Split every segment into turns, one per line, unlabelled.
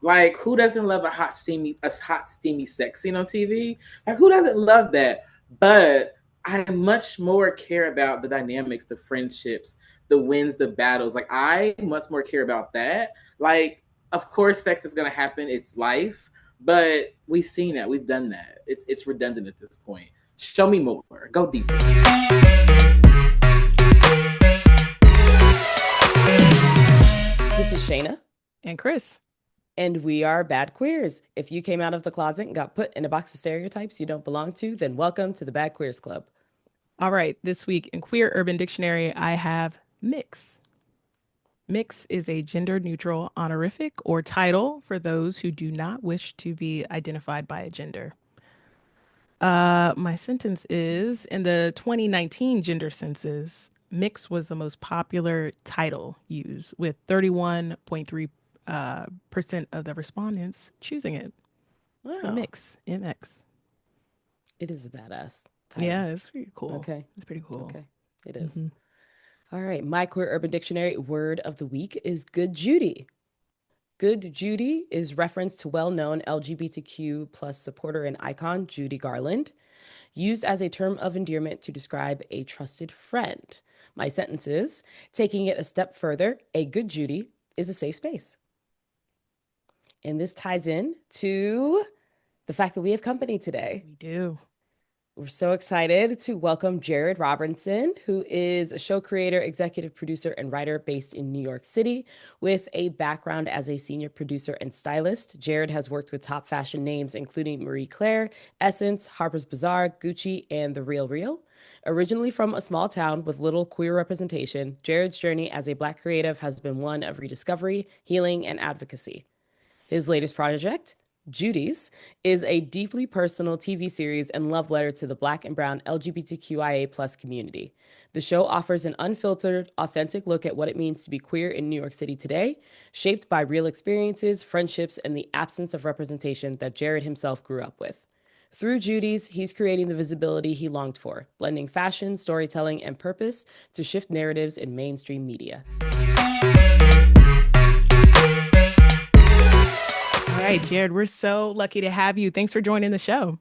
Like, who doesn't love a hot, steamy sex scene on TV? Like, who doesn't love that? But I much more care about the dynamics, the friendships, the wins, the battles. Like, I much more care about that. Like, of course, sex is gonna happen. It's life, but we've seen that. We've done that. It's redundant at this point. Show me more. Go deeper.
This is Shana.
And Kris.
And we are Bad Queers. If you came out of the closet and got put in a box of stereotypes you don't belong to, then welcome to the Bad Queers Club.
All right, this week in Queer Urban Dictionary, I have mix. Mix is a gender-neutral honorific or title for those who do not wish to be identified by a gender. My sentence is, in the 2019 gender census, mix was the most popular title used, with 31.3% of the respondents choosing it.
Wow.
So mix, MX.
It is a badass title.
Yeah, it's pretty cool.
Okay.
It's pretty cool.
Okay, it is. All right, my Queer Urban Dictionary word of the week is Good Judy. Good Judy is reference to well-known LGBTQ plus supporter and icon Judy Garland, used as a term of endearment to describe a trusted friend. My sentence is, taking it a step further, a good Judy is a safe space. And this ties in to the fact that we have company today.
We do.
We're so excited to welcome Jared Robinson, who is a show creator, executive producer, and writer based in New York City with a background as a senior producer and stylist. Jared has worked with top fashion names, including Marie Claire, Essence, Harper's Bazaar, Gucci, and The Real Real. Originally from a small town with little queer representation, Jared's journey as a Black creative has been one of rediscovery, healing, and advocacy. His latest project, JUDYS, is a deeply personal TV series and love letter to the Black and brown LGBTQIA+ community. The show offers an unfiltered, authentic look at what it means to be queer in New York City today, shaped by real experiences, friendships, and the absence of representation that Jared himself grew up with. Through JUDYS, he's creating the visibility he longed for, blending fashion, storytelling, and purpose to shift narratives in mainstream media.
All right, Jared, we're so lucky to have you. Thanks for joining the show.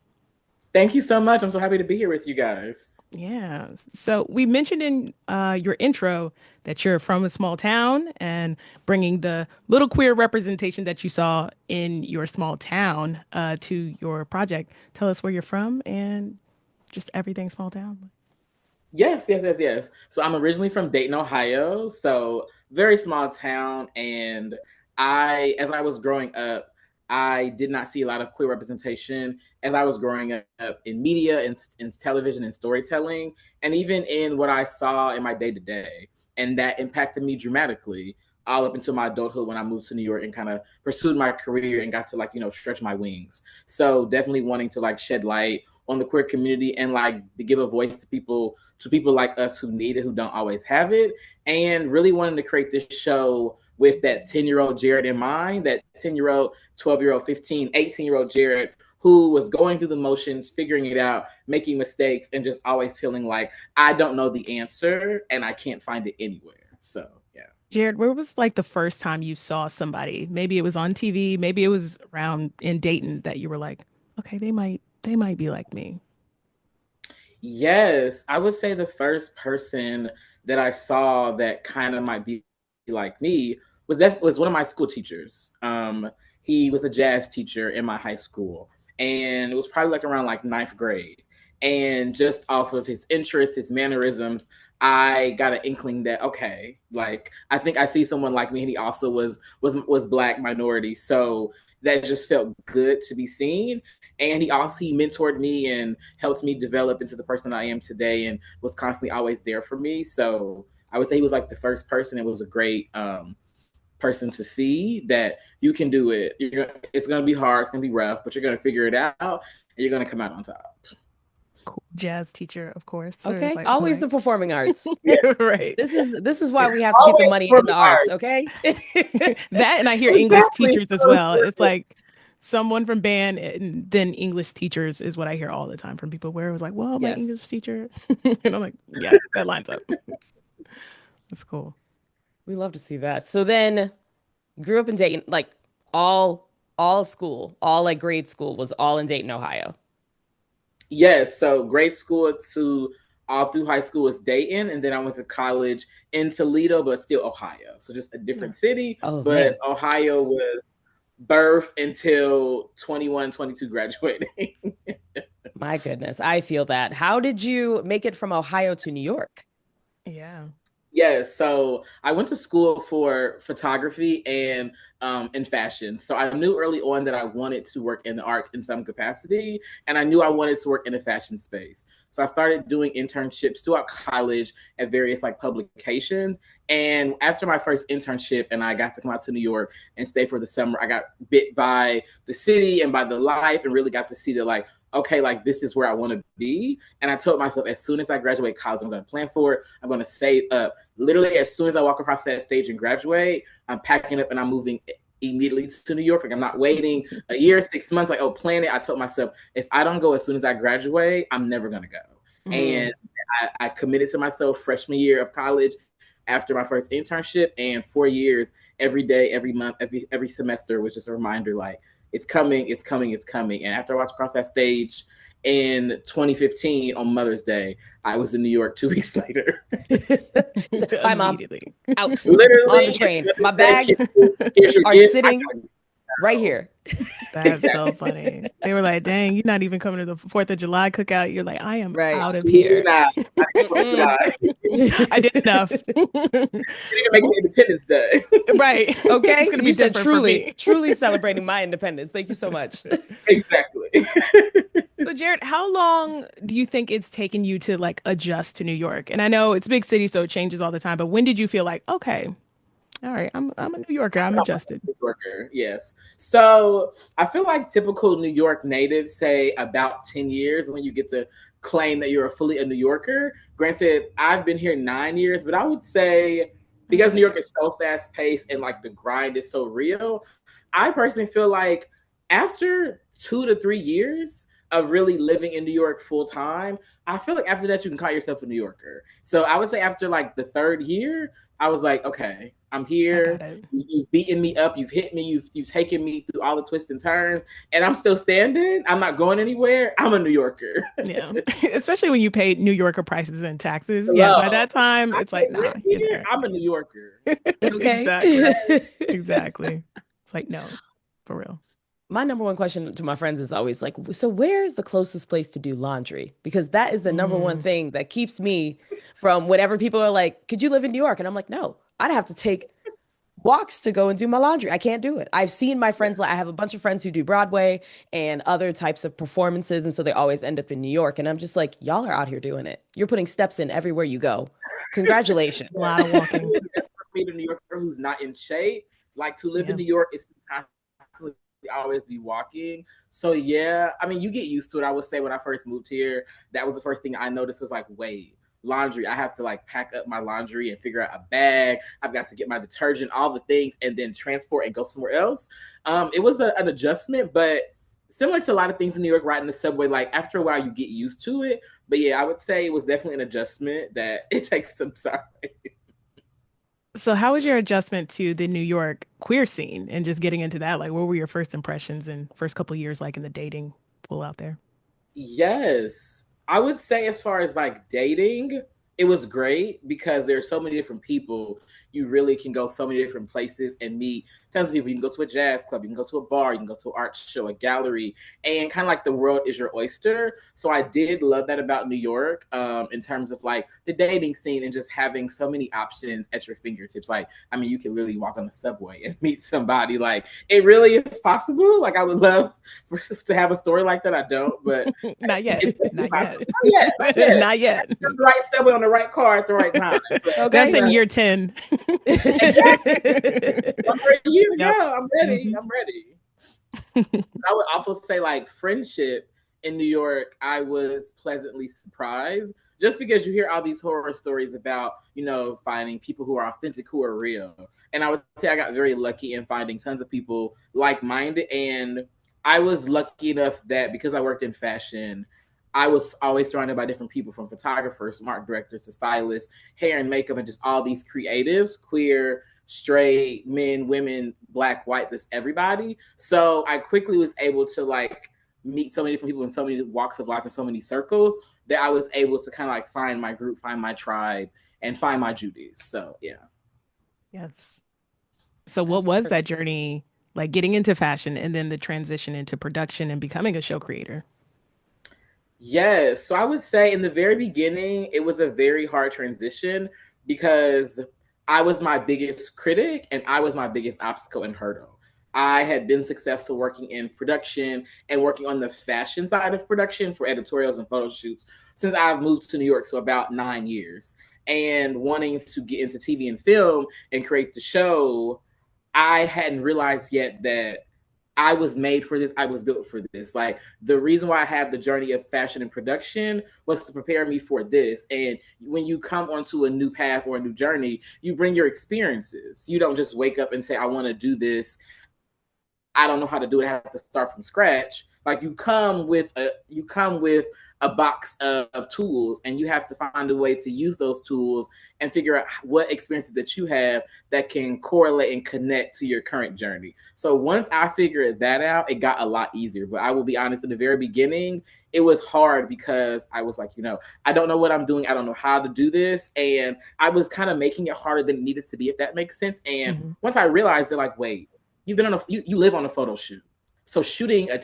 Thank you so much. I'm so happy to be here with you guys.
Yeah. So we mentioned in your intro that you're from a small town and bringing the little queer representation that you saw in your small town to your project. Tell us where you're from and just everything small town.
Yes. So I'm originally from Dayton, Ohio. So very small town. And as I was growing up, I did not see a lot of queer representation as I was growing up in media and in television and storytelling, and even in what I saw in my day to day. And that impacted me dramatically all up until my adulthood when I moved to New York and kind of pursued my career and got to stretch my wings. So definitely wanting to shed light on the queer community and give a voice to people like us who need it, who don't always have it, and really wanting to create this show with that 10-year-old Jared in mind, that 10-year-old, 12-year-old, 15, 18-year-old Jared who was going through the motions, figuring it out, making mistakes, and just always feeling like I don't know the answer and I can't find it anywhere. So, yeah.
Jared, where was the first time you saw somebody? Maybe it was on TV, maybe it was around in Dayton that you were like, okay, they might be like me.
Yes, I would say the first person that I saw that kind of might be like me was one of my school teachers. He was a jazz teacher in my high school, and it was probably around ninth grade. And just off of his interest, his mannerisms, I got an inkling that okay, I think I see someone like me, and he also was Black minority, so that just felt good to be seen. And he mentored me and helped me develop into the person I am today, and was constantly always there for me. So I would say he was the first person. It was a great person to see that you can do it. It's going to be hard. It's going to be rough, but you're going to figure it out and you're going to come out on top.
Cool. Jazz teacher, of course.
Okay, always the performing arts.
Right.
This is why we have to get the money in the arts, okay?
That, and I hear English teachers as well. It's someone from band and then English teachers is what I hear all the time from people, where it was well, my English teacher. And I'm like, yeah, that lines up. That's cool.
We love to see that. So then grew up in Dayton, all all school, all like grade school was all in Dayton, Ohio.
Yes, so grade school to all through high school was Dayton, and then I went to college in Toledo, but still Ohio. So just a different city,
Man.
but Ohio was birth until 21, 22 graduating.
My goodness, I feel that. How did you make it from Ohio to New York?
Yeah.
Yes, so I went to school for photography and in fashion. So I knew early on that I wanted to work in the arts in some capacity, and I knew I wanted to work in the fashion space. So I started doing internships throughout college at various like publications. And after my first internship, and I got to come out to New York and stay for the summer, I got bit by the city and by the life, and really got to see that like, okay, like this is where I want to be. And I told myself as soon as I graduate college, I'm going to plan for it. I'm going to save up. Literally, as soon as I walk across that stage and graduate, I'm packing up and I'm moving immediately to New York. Like I'm not waiting a year, 6 months, like, oh, plan it. I told myself, if I don't go as soon as I graduate, I'm never going to go. And I committed to myself freshman year of college after my first internship, and 4 years, every day, every month, every semester was just a reminder, like, it's coming, it's coming, it's coming. And after I walked across that stage in 2015 on Mother's Day, I was in New York 2 weeks later.
Bye, Mom. Out.
Literally
on the train. My bags are sitting right here.
That's so funny. They were like, dang, you're not even coming to the 4th of July cookout. You're like, I am out of here.
I
did enough.
You can make it Independence Day.
Right.
Okay.
It's gonna be
you said
truly,
truly celebrating my independence. Thank you so much.
Exactly.
So Jared, how long do you think it's taken you to like adjust to New York? And I know it's a big city, so it changes all the time, but when did you feel like, okay, all right, I'm a New Yorker, I'm adjusted?
New Yorker, yes. So I feel like typical New York natives say about 10 years when you get to claim that you're fully a New Yorker. Granted, I've been here 9 years, but I would say because New York is so fast paced and like the grind is so real, I personally feel like after 2 to 3 years of really living in New York full time, I feel like after that you can call yourself a New Yorker. So I would say after like the 3rd year, I was like, okay, I'm here. You've beaten me up. You've hit me. You've taken me through all the twists and turns, and I'm still standing. I'm not going anywhere. I'm a New Yorker.
Yeah, especially when you pay New Yorker prices and taxes.
Hello.
Yeah, by that time, it's like, nah,
I'm a New Yorker.
Okay.
Exactly. It's like, no, for real.
My number one question to my friends is always like, so where's the closest place to do laundry? Because that is the number one thing that keeps me from whenever people are like, could you live in New York? And I'm like, no, I'd have to take walks to go and do my laundry. I can't do it. I've seen my friends, I have a bunch of friends who do Broadway and other types of performances. And so they always end up in New York. And I'm just like, y'all are out here doing it. You're putting steps in everywhere you go. Congratulations.
A lot of walking.
For me, the New Yorker who's not in shape, like to live in New York is constantly always be walking. So yeah, I mean, you get used to it. I would say when I first moved here, that was the first thing I noticed was like, wait, laundry. I have to like pack up my laundry and figure out a bag. I've got to get my detergent, all the things, and then transport and go somewhere else. It was an adjustment, but similar to a lot of things in New York, riding the subway, like after a while you get used to it. But yeah, I would say it was definitely an adjustment that it takes some time.
So how was your adjustment to the New York queer scene and just getting into that? Like, what were your first impressions and first couple of years like in the dating pool out there?
Yes. I would say as far as like dating, it was great because there's so many different people. You really can go so many different places and meet tons of people. You can go to a jazz club, you can go to a bar, you can go to an art show, a gallery, and kind of like the world is your oyster. So I did love that about New York in terms of like the dating scene and just having so many options at your fingertips. Like, I mean, you can literally walk on the subway and meet somebody. Like, it really is possible. Like, I would love to have a story like that. I don't, but
not yet. Not yet.
Not yet. The right subway on the right car at the right time.
Okay. That's in year 10.
Exactly. I'm ready to go. I'm ready. I'm ready. I would also say like friendship in New York, I was pleasantly surprised just because you hear all these horror stories about, you know, finding people who are authentic, who are real. And I would say I got very lucky in finding tons of people like-minded. And I was lucky enough that because I worked in fashion, I was always surrounded by different people, from photographers, art directors to stylists, hair and makeup, and just all these creatives, queer, straight men, women, black, white, this everybody. So I quickly was able to like meet so many different people in so many walks of life in so many circles that I was able to kind of like find my group, find my tribe, and find my JUDYS. So yeah.
Yes. So what was that journey like, getting into fashion and then the transition into production and becoming a show creator?
Yes. So I would say in the very beginning, it was a very hard transition because I was my biggest critic and I was my biggest obstacle and hurdle. I had been successful working in production and working on the fashion side of production for editorials and photo shoots since I've moved to New York, so about 9 years. And wanting to get into TV and film and create the show, I hadn't realized yet that I was made for this. I was built for this. Like the reason why I have the journey of fashion and production was to prepare me for this. And when you come onto a new path or a new journey, you bring your experiences. You don't just wake up and say, I want to do this. I don't know how to do it. I have to start from scratch. Like you come with a box of tools, and you have to find a way to use those tools and figure out what experiences that you have that can correlate and connect to your current journey. So once I figured that out, it got a lot easier. But I will be honest, in the very beginning, it was hard because I was like, I don't know what I'm doing. I don't know how to do this. And I was kind of making it harder than it needed to be, if that makes sense. And once I realized that, like, wait, you've been on you live on a photo shoot. So shooting a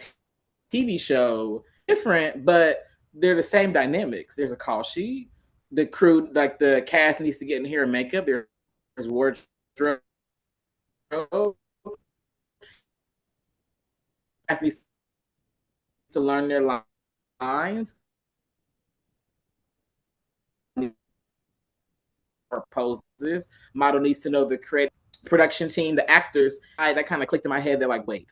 TV show different, but they're the same dynamics. There's a call sheet. The crew, like the cast, needs to get in here and makeup. There's wardrobe. Cast needs to learn their lines. Or poses. Model needs to know the creative production team, the actors. That kind of clicked in my head. They're like, wait,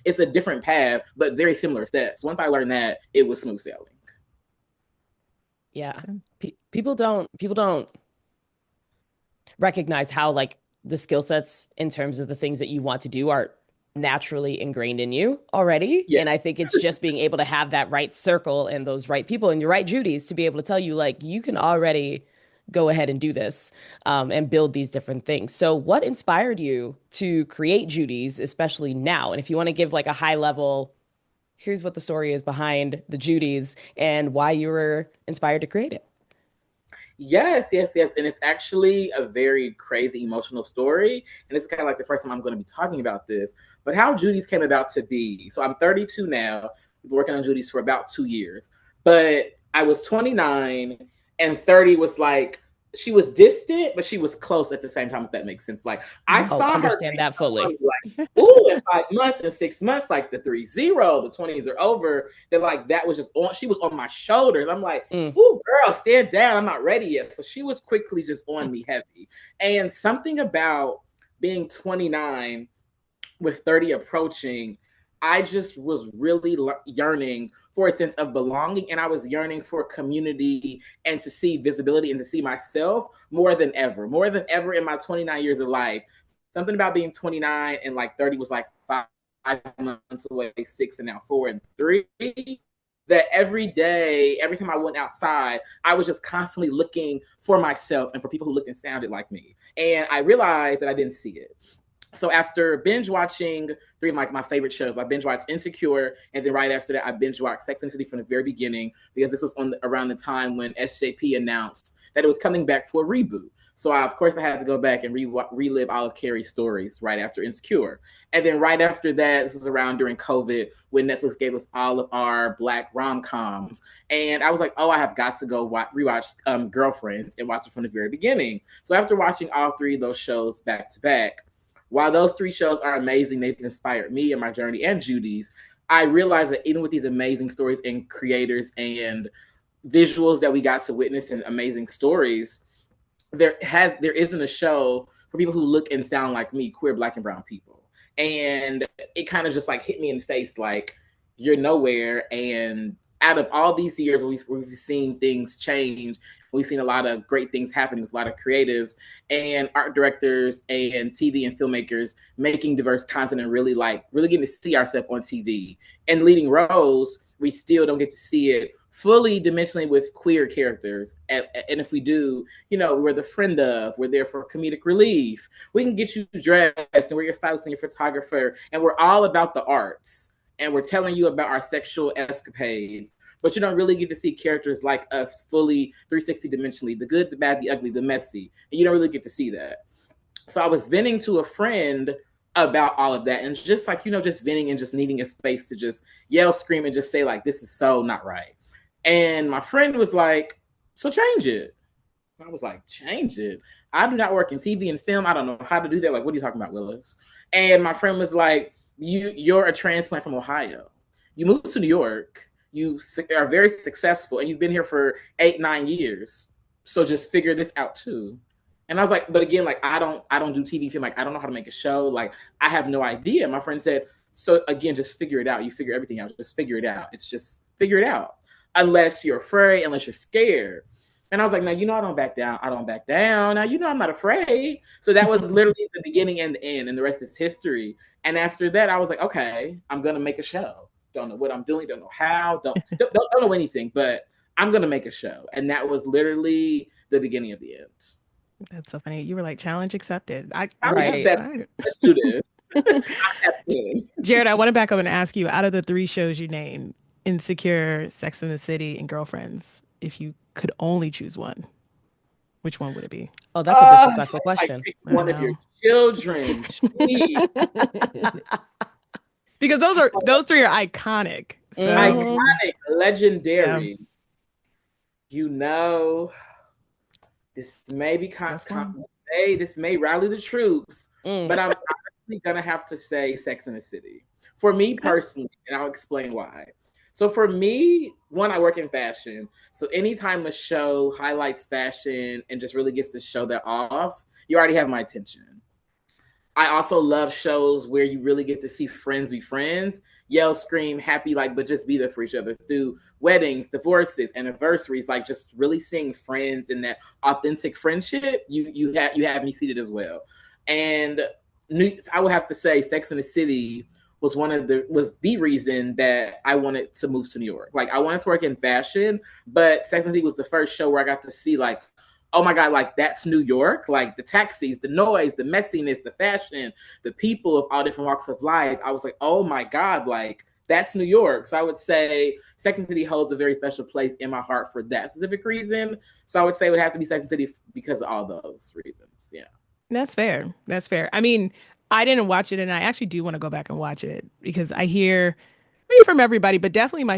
it's a different path, but very similar steps. Once I learned that, it was smooth sailing.
Yeah. People don't recognize how like the skill sets in terms of the things that you want to do are naturally ingrained in you already. Yeah. And I think it's just being able to have that right circle and those right people and your right JUDYS to be able to tell you, like, you can already go ahead and do this and build these different things. So what inspired you to create JUDYS, especially now? And if you want to give like a high level, here's what the story is behind the JUDYS and why you were inspired to create it.
Yes. And it's actually a very crazy emotional story. And it's kind of like the first time I'm going to be talking about this, but how JUDYS came about to be. So I'm 32 now. I've been working on JUDYS for about 2 years, but I was 29 and 30 was like, she was distant, but she was close at the same time, if that makes sense. Like I saw
understand that fully.
Like, ooh, in 5 months and 6 months, like the 30, the 20s are over. They're like, that was just on, she was on my shoulders. I'm like, ooh, girl, stand down. I'm not ready yet. So she was quickly just on me heavy. And something about being 29 with 30 approaching, I just was really yearning for a sense of belonging, and I was yearning for community and to see visibility and to see myself more than ever in my 29 years of life. Something about being 29 and like 30 was like 5 months away, 6 and now 4 and 3. That every day, every time I went outside, I was just constantly looking for myself and for people who looked and sounded like me. And I realized that I didn't see it. So after binge watching 3 of my favorite shows, I binge watched Insecure, and then right after that, I binge watched Sex and the City from the very beginning, because this was around the time when SJP announced that it was coming back for a reboot. So of course I had to go back and relive all of Carrie's stories right after Insecure. And then right after that, this was around during COVID when Netflix gave us all of our Black rom-coms. And I was like, oh, I have got to go rewatch Girlfriends and watch it from the very beginning. So after watching all 3 of those shows back to back, while those 3 shows are amazing, they've inspired me in my journey and JUDYS, I realized that even with these amazing stories and creators and visuals that we got to witness and amazing stories, there isn't a show for people who look and sound like me, queer, Black, and brown people. And it kind of just like hit me in the face, like, you're nowhere. And out of all these years, we've seen things change. We've seen a lot of great things happening with a lot of creatives and art directors and TV and filmmakers making diverse content and really getting to see ourselves on TV. And leading roles, we still don't get to see it fully dimensionally with queer characters. And if we do, we're the friend of, we're there for comedic relief. We can get you dressed, and we're your stylist and your photographer, and we're all about the arts. And we're telling you about our sexual escapades. But you don't really get to see characters like us fully 360 dimensionally, the good, the bad, the ugly, the messy. And you don't really get to see that. So I was venting to a friend about all of that, and just like, just venting and just needing a space to just yell, scream, and just say like, this is so not right. And my friend was like, so change it. I was like, change it? I do not work in TV and film. I don't know how to do that. Like, what are you talking about, Willis? And my friend was like, you're a transplant from Ohio. You moved to New York. You are very successful, and you've been here for 8-9 years. So just figure this out too. And I was like, but again, like, I don't do TV film. Like, I don't know how to make a show. Like, I have no idea. My friend said, so again, just figure it out. You figure everything out. Just figure it out. It's just figure it out. Unless you're afraid, unless you're scared. And I was like, no, I don't back down. I don't back down. Now, I'm not afraid. So that was literally the beginning and the end, and the rest is history. And after that, I was like, okay, I'm going to make a show. Don't know what I'm doing. Don't know how. Don't know anything, but I'm going to make a show. And that was literally the beginning of the end.
That's so funny. You were like, challenge accepted. Right.
Let's do this.
Jared, I want to back up and ask you, out of the 3 shows you named, Insecure, Sex and the City, and Girlfriends, if you could only choose one, which one would it be?
Oh, that's a disrespectful question.
One of your children.
Because those 3 are iconic. So.
Iconic, legendary. Yeah. This may be this may rally the troops, but I'm honestly gonna have to say Sex and the City. For me personally, and I'll explain why. So for me, one, I work in fashion. So anytime a show highlights fashion and just really gets to show that off, you already have my attention. I also love shows where you really get to see friends be friends, yell, scream, happy, like, but just be there for each other through weddings, divorces, anniversaries, like just really seeing friends in that authentic friendship. You have me seated as well. And I would have to say Sex and the City was the reason that I wanted to move to New York. Like, I wanted to work in fashion, but Sex and the City was the first show where I got to see like, oh my God, like that's New York. Like the taxis, the noise, the messiness, the fashion, the people of all different walks of life. I was like, oh my God, like that's New York. So I would say Sex and the City holds a very special place in my heart for that specific reason. So I would say it would have to be Sex and the City because of all those reasons. Yeah.
That's fair. I mean, I didn't watch it, and I actually do want to go back and watch it because I hear maybe from everybody, but definitely my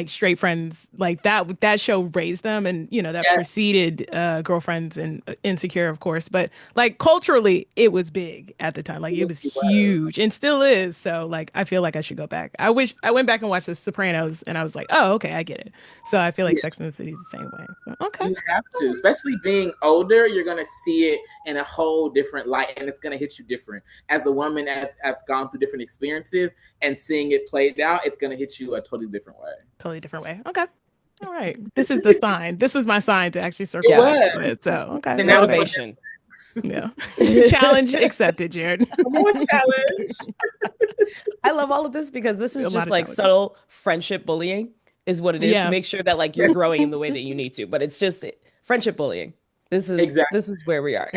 straight friends, like that show raised them, and that preceded Girlfriends and Insecure, of course. But like culturally, it was big at the time. Like it was huge and still is. So like I feel like I should go back. I wish I went back and watched The Sopranos, and I was like, oh, okay, I get it. So I feel like Sex and the City is the same way. But, okay,
you have to, especially being older, you're gonna see it in a whole different light, and it's gonna hit you different. As a woman that's gone through different experiences and seeing it played out, it's going to hit you a totally different way.
Okay. All right. This is the sign. This was my sign to actually circle back to it. So, okay.
The motivation.
Yeah. Challenge accepted, Jared.
More challenge.
I love all of this because this is just like subtle friendship bullying is what it is to make sure that like you're growing in the way that you need to. But it's just friendship bullying. This is where we are.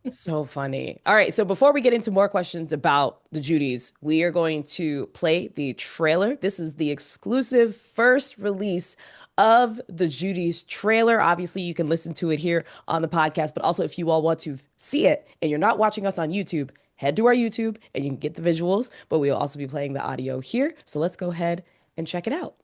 So funny. All right. So before we get into more questions about the JUDYS, we are going to play the trailer. This is the exclusive first release of the JUDYS trailer. Obviously, you can listen to it here on the podcast, but also if you all want to see it and you're not watching us on YouTube, head to our YouTube and you can get the visuals, but we'll also be playing the audio here. So let's go ahead and check it out.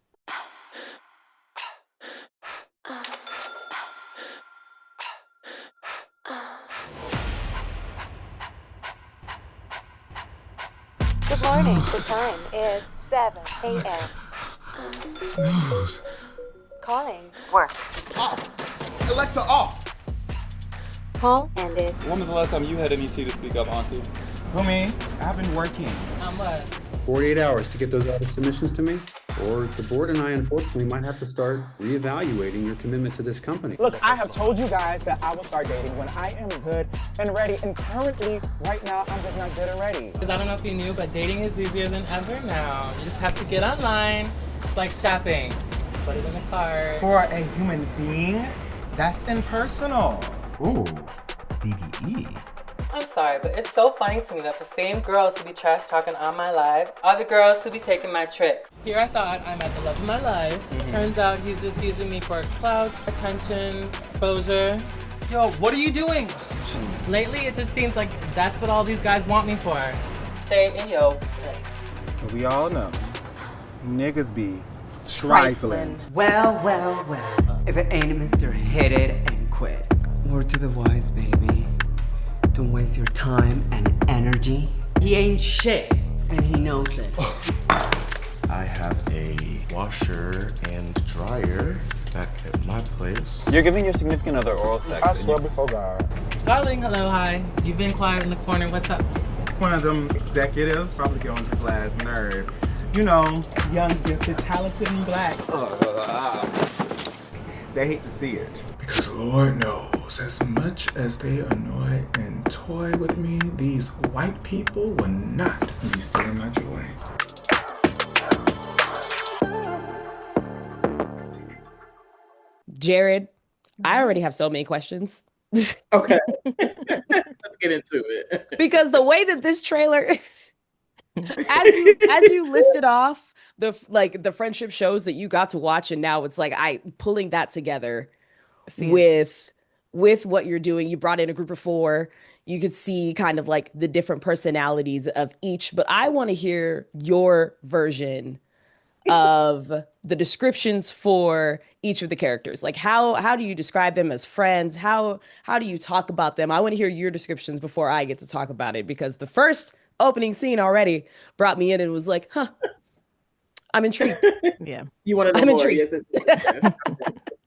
Good morning. The time is 7 a.m.
Snooze.
Calling work.
Off. Alexa, off.
Call ended.
When was the last time you had any tea to speak up, Auntie?
Who, me? I've been working.
On what?
48 hours to get those artist submissions to me, or the board and I unfortunately might have to start reevaluating your commitment to this company.
Look, I have told you guys that I will start dating when I am good and ready, and currently, right now, I'm just not good and ready.
Because I don't know if you knew, but dating is easier than ever now. You just have to get online, It's like shopping. Put it in the cart.
For a human being, that's impersonal. Ooh, BBE.
I'm sorry, but it's so funny to me that the same girls who be trash talking on my live are the girls who be taking my tricks. Here I thought I'm at the love of my life. Turns out he's just using me for clout, attention, exposure. Yo, what are you doing? Lately, it just seems like that's what all these guys want me for. Stay in your place.
We all know, niggas be trifling.
Well. If it ain't Mr. Hit It and Quit. Word to the wise, baby. Don't waste your time and energy. He ain't shit, and he knows it.
I have a washer and dryer back at my place.
You're giving your significant other oral sex. I swear before God.
Darling, hello, hi. You've been quiet in the corner. What's up?
One of them executives probably get on his last nerve. You know, young, gifted, talented, and black. They hate to see it.
Because Lord knows, as much as they annoy and toy with me, these white people will not be stealing my joy.
Jared, I already have so many questions.
Okay. Let's get into it.
Because the way that this trailer, as you listed off the friendship shows that you got to watch, and now it's like pulling that together with what you're doing. You brought in a group of 4. You could see kind of like the different personalities of each, but I want to hear your version of the descriptions for each of the characters. Like how do you describe them as friends? How do you talk about them? I want to hear your descriptions before I get to talk about it, because the first opening scene already brought me in and was like, I'm intrigued.
Yeah.
You want to know
I'm
more?
intrigued.
Yes.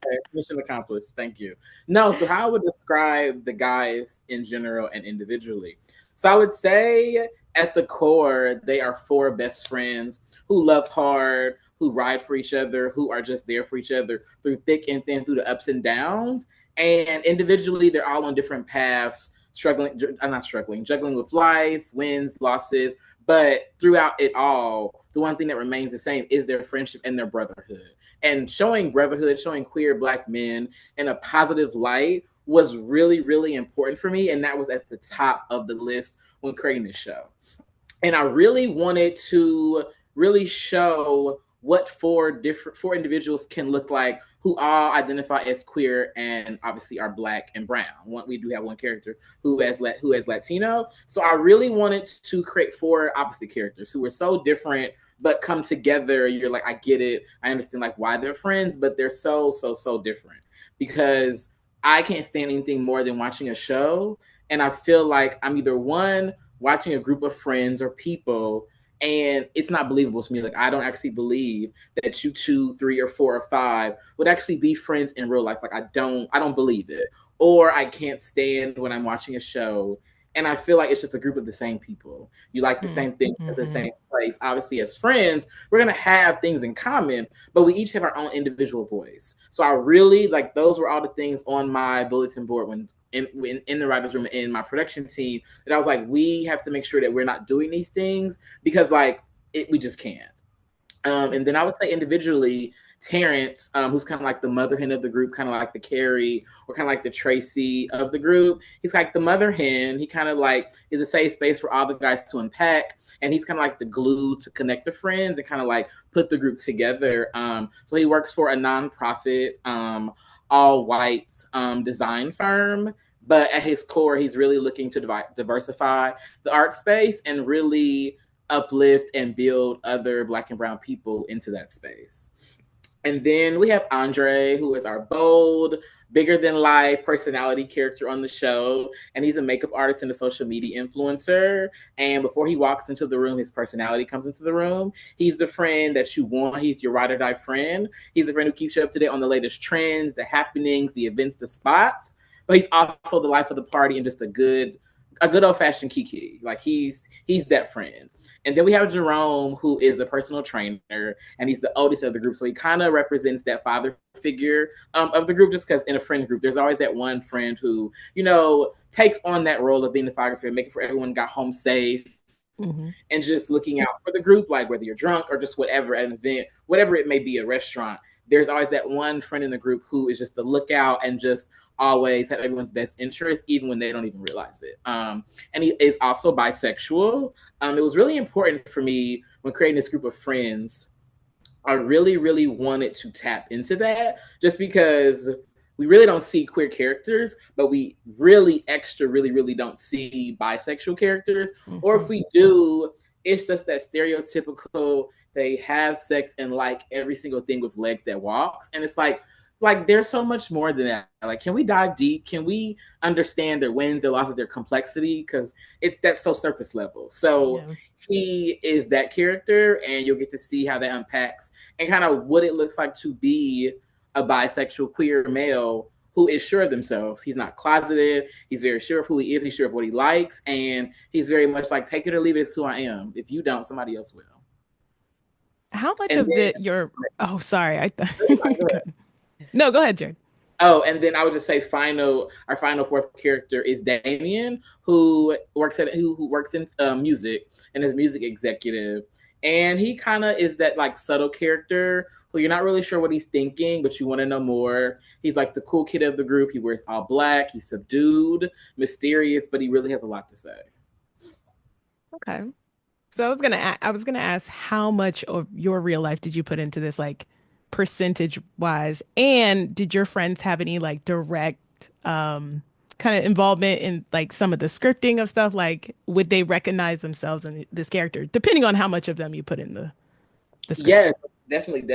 Okay, mission accomplished. Thank you. No, so how I would describe the guys in general and individually. So I would say at the core, they are 4 best friends who love hard, who ride for each other, who are just there for each other through thick and thin, through the ups and downs. And individually, they're all on different paths, juggling with life, wins, losses. But throughout it all, the one thing that remains the same is their friendship and their brotherhood. And showing brotherhood, showing queer Black men in a positive light was really, really important for me. And that was at the top of the list when creating this show. And I really wanted to really show what 4 individuals can look like who all identify as queer and obviously are Black and brown. We do have one character who is Latino. So I really wanted to create 4 opposite characters who were so different but come together. You're like, I get it. I understand like why they're friends, but they're so different. Because I can't stand anything more than watching a show, and I feel like I'm either one, watching a group of friends or people, and it's not believable to me. Like, I don't actually believe that you 2, 3, or 4, or 5 would actually be friends in real life. Like, I don't believe it. Or I can't stand when I'm watching a show and I feel like it's just a group of the same people. You like the same thing at the same place. Obviously, as friends, we're going to have things in common, but we each have our own individual voice. So I really, like, those were all the things on my bulletin board when in the writer's room, in my production team, that I was like, we have to make sure that we're not doing these things because, like, we just can't. And then I would say individually, Terrence, who's kind of like the mother hen of the group, kind of like the Carrie or kind of like the Tracy of the group. He's like the mother hen. He kind of like is a safe space for all the guys to unpack. And he's kind of like the glue to connect the friends and kind of like put the group together. So he works for a nonprofit, all white design firm. But at his core, he's really looking to diversify the art space and really uplift and build other Black and brown people into that space. And then we have Andre, who is our bold, bigger than life personality character on the show. And he's a makeup artist and a social media influencer. And before he walks into the room, his personality comes into the room. He's the friend that you want. He's your ride or die friend. He's the friend who keeps you up to date on the latest trends, the happenings, the events, the spots. But he's also the life of the party and just a good old fashioned Kiki. Like he's that friend. And then we have Jerome, who is a personal trainer, and he's the oldest of the group. So he kind of represents that father figure of the group, just because in a friend group, there's always that one friend who, you know, takes on that role of being the father figure, making sure everyone got home safe, and just looking out for the group, like whether you're drunk or just whatever at an event, whatever it may be, a restaurant. There's always that one friend in the group who is just the lookout and just always have everyone's best interest, even when they don't even realize it. And he is also bisexual. It was really important for me when creating this group of friends. I really, really wanted to tap into that just because we really don't see queer characters, but we really really don't see bisexual characters. Or if we do, it's just that stereotypical, they have sex and like every single thing with legs that walks. And it's like there's so much more than that. Like, can we dive deep? Can we understand their wins, their losses, their complexity? Because that's so surface level. So he is that character, and you'll get to see how that unpacks and kind of what it looks like to be a bisexual queer male who is sure of themselves. He's not closeted. He's very sure of who he is. He's sure of what he likes. And he's very much like, take it or leave it, it's who I am. If you don't, somebody else will.
How much of oh, sorry. No, go ahead, Jared.
Oh, and then I would just say our final fourth character is Damien, who works in music and is music executive. And he kind of is that like subtle character who you're not really sure what he's thinking, but you want to know more. He's like the cool kid of the group. He wears all black. He's subdued, mysterious, but he really has a lot to say.
Okay. So I was gonna ask, how much of your real life did you put into this, like percentage wise? And did your friends have any like direct kind of involvement in like some of the scripting of stuff? Like, would they recognize themselves in this character, depending on how much of them you put in the script?
Yes, definitely.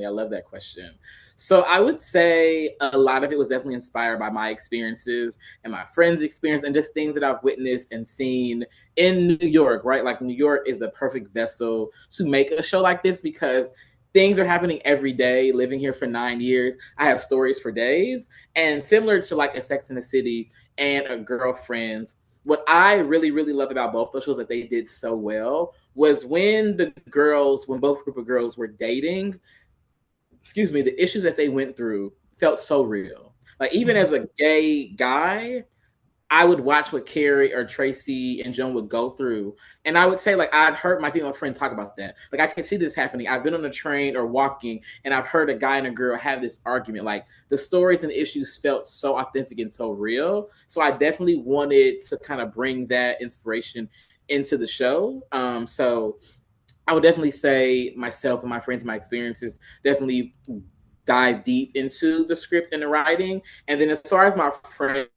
I love that question. So I would say a lot of it was definitely inspired by my experiences and my friends' experience and just things that I've witnessed and seen in New York, right? Like, New York is the perfect vessel to make a show like this because things are happening every day. Living here for 9 years, I have stories for days. And similar to like a Sex and the City and a Girlfriends, what I really, really love about both those shows that they did so well was when both group of girls were dating, the issues that they went through felt so real. Like, even as a gay guy, I would watch what Carrie or Tracy and Joan would go through. And I would say, like, I've heard my female friend talk about that. Like, I can see this happening. I've been on a train or walking, and I've heard a guy and a girl have this argument. Like, the stories and issues felt so authentic and so real. So I definitely wanted to kind of bring that inspiration into the show. So I would definitely say myself and my friends, my experiences definitely dive deep into the script and the writing. And then as far as my friends,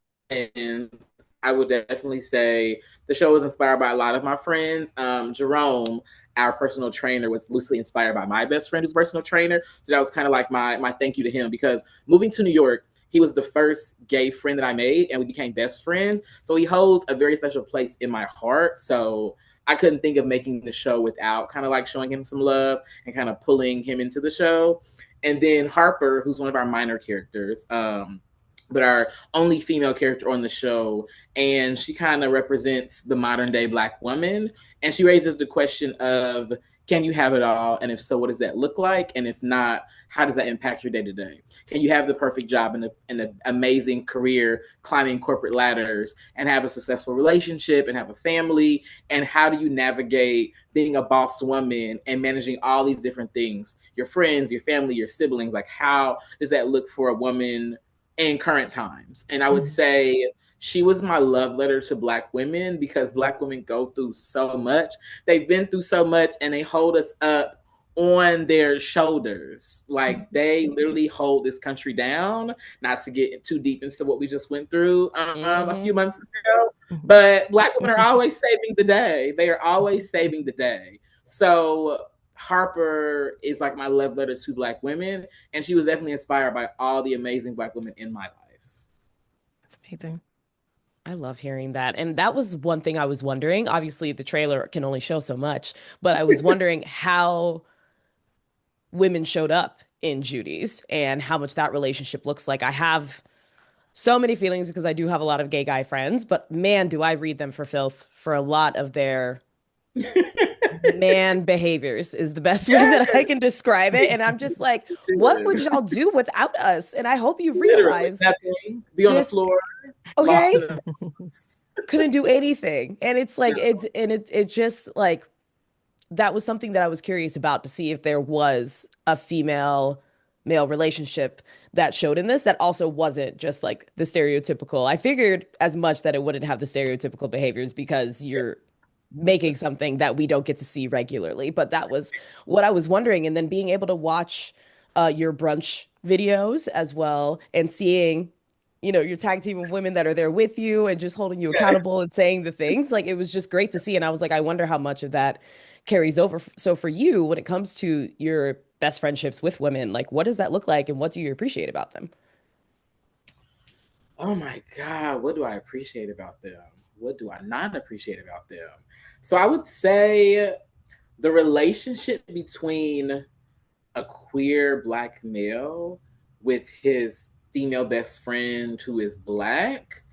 I would definitely say the show was inspired by a lot of my friends. Jerome, our personal trainer, was loosely inspired by my best friend who's a personal trainer. So that was kind of like my thank you to him, because moving to New York, he was the first gay friend that I made, and we became best friends. So he holds a very special place in my heart. So I couldn't think of making the show without kind of like showing him some love and kind of pulling him into the show. And then Harper, who's one of our minor characters, but our only female character on the show. And she kind of represents the modern day Black woman. And she raises the question of, can you have it all? And if so, what does that look like? And if not, how does that impact your day to day? Can you have the perfect job and an amazing career, climbing corporate ladders, and have a successful relationship and have a family? And how do you navigate being a boss woman and managing all these different things? Your friends, your family, your siblings, like, how does that look for a woman in current times? And I would say she was my love letter to Black women, because Black women go through so much. They've been through so much, and they hold us up on their shoulders. Like, they literally hold this country down, not to get too deep into what we just went through a few months ago. But Black women are always saving the day. They are always saving the day. So Harper is like my love letter to Black women, and she was definitely inspired by all the amazing Black women in my life.
That's amazing.
I love hearing that. And that was one thing I was wondering. Obviously, the trailer can only show so much, but I was wondering how women showed up in JUDYS and how much that relationship looks like. I have so many feelings because I do have a lot of gay guy friends, but man, do I read them for filth for a lot of their man behaviors is the best way that I can describe it. And I'm just like, what would y'all do without us? And I hope you realize
nothing. Be on the floor.
Okay. couldn't do anything. And it's like, it just like, that was something that I was curious about to see if there was a female male relationship that showed in this that also wasn't just like the stereotypical. I figured as much that it wouldn't have the stereotypical behaviors because you're making something that we don't get to see regularly. But that was what I was wondering. And then being able to watch your brunch videos as well and seeing, you know, your tag team of women that are there with you and just holding you accountable and saying the things, like it was just great to see. And I was like, I wonder how much of that carries over. So for you, when it comes to your best friendships with women, like what does that look like and what do you appreciate about them?
Oh my God, what do I appreciate about them? What do I not appreciate about them? So I would say the relationship between a queer Black male with his female best friend who is Black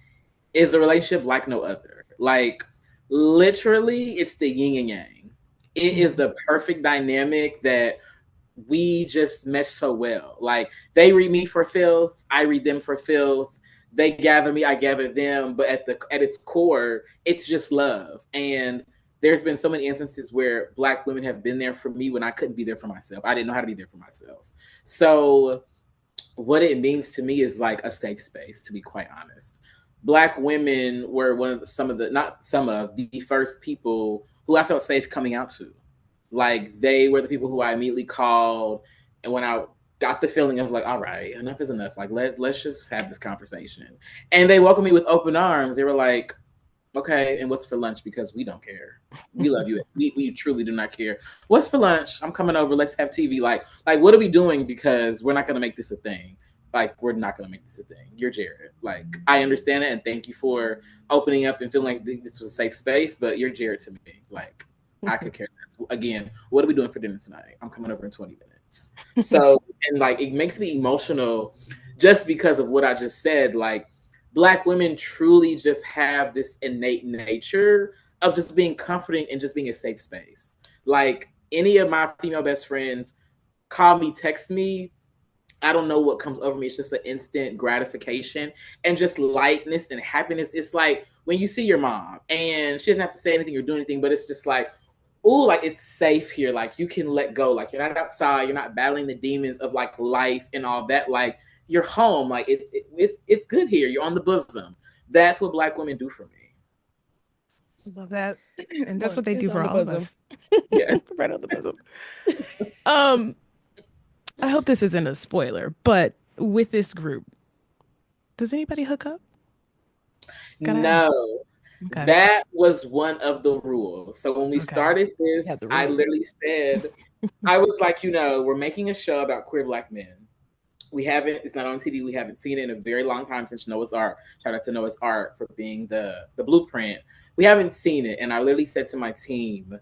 is a relationship like no other. Like literally, it's the yin and yang. It is the perfect dynamic that we just mesh so well. Like they read me for filth, I read them for filth. They gather me, I gather them. But at its core, it's just love. And there's been so many instances where Black women have been there for me when I couldn't be there for myself. I didn't know how to be there for myself. So what it means to me is like a safe space, to be quite honest. Black women were not some of the first people who I felt safe coming out to. Like they were the people who I immediately called, and when I got the feeling of like, all right, enough is enough. Like let's just have this conversation. And they welcomed me with open arms. They were like, okay, and what's for lunch? Because we don't care. We love you. We truly do not care. What's for lunch? I'm coming over. Let's have TV. Like what are we doing? Because we're not gonna make this a thing. Like we're not gonna make this a thing. You're Jared. Like I understand it, and thank you for opening up and feeling like this was a safe space. But you're Jared to me. Like I could care less. Again, what are we doing for dinner tonight? I'm coming over in 20 minutes. So, and like, it makes me emotional just because of what I just said. Like, Black women truly just have this innate nature of just being comforting and just being a safe space. Like, any of my female best friends call me, text me, I don't know what comes over me. It's just an instant gratification and just lightness and happiness. It's like when you see your mom and she doesn't have to say anything or do anything, but it's just like, ooh, like it's safe here. Like you can let go. Like you're not outside. You're not battling the demons of like life and all that. Like you're home. Like it's good here. You're on the bosom. That's what Black women do for me.
Love that. And that's what they do for all of us.
Yeah, right on the bosom.
I hope this isn't a spoiler, but with this group, does anybody hook up?
No. Okay. That was one of the rules. So when we started this, I literally said, I was like, you know, we're making a show about queer Black men. It's not on TV. We haven't seen it in a very long time since Noah's Ark. Shout out to Noah's Ark for being the blueprint. We haven't seen it. And I literally said to my team,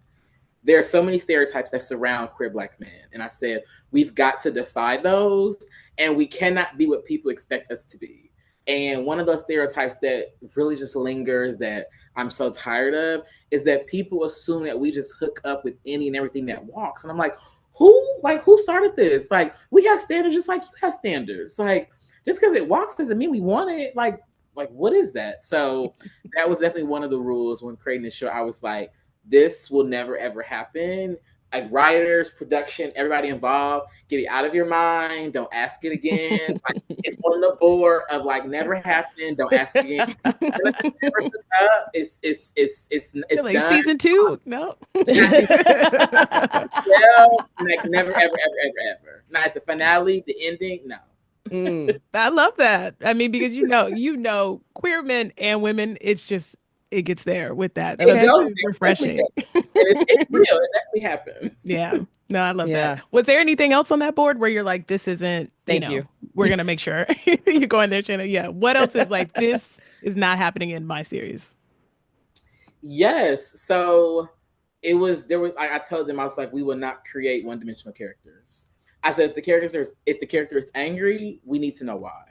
there are so many stereotypes that surround queer Black men. And I said, we've got to defy those, and we cannot be what people expect us to be. And one of those stereotypes that really just lingers that I'm so tired of is that people assume that we just hook up with any and everything that walks. And I'm like, who started this? Like, we have standards just like you have standards. Like, just because it walks doesn't mean we want it. Like, what is that? So that was definitely one of the rules when creating the show. I was like, this will never, ever happen. Like writers, production, everybody involved, get it out of your mind. Don't ask it again. Like, it's on the board of like never happening. Don't ask again. It's
like
done.
Season 2. No.
Like never, ever, ever, ever. Not at the finale, the ending. No.
I love that. I mean, because you know, queer men and women, it gets there with that. So it's refreshing.
It's real. It definitely happens.
Yeah. No, I love that. Was there anything else on that board where you're like, this isn't,
Thank you.
We're going to make sure you go in there, Shana. Yeah. What else is like, this is not happening in my series?
Yes. So I told them, I was like, we will not create one-dimensional characters. I said, if the character is angry, we need to know why.